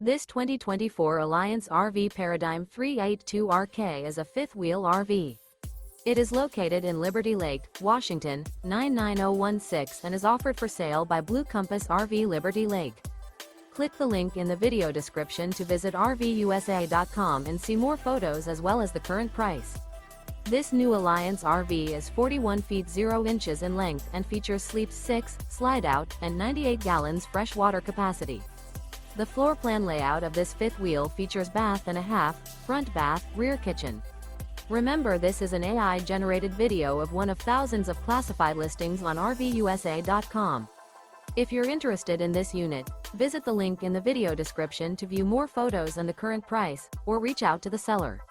This 2024 Alliance RV Paradigm 382RK is a fifth-wheel RV. It is located in Liberty Lake, Washington, 99016 and is offered for sale by Blue Compass RV Liberty Lake. Click the link in the video description to visit RVUSA.com and see more photos as well as the current price. This new Alliance RV is 41 feet 0 inches in length and features sleep 6, slide-out, and 98 gallons fresh water capacity. The floor plan layout of this fifth wheel features bath and a half, front bath, rear kitchen. Remember, this is an AI-generated video of one of thousands of classified listings on RVUSA.com. If you're interested in this unit, visit the link in the video description to view more photos and the current price, or reach out to the seller.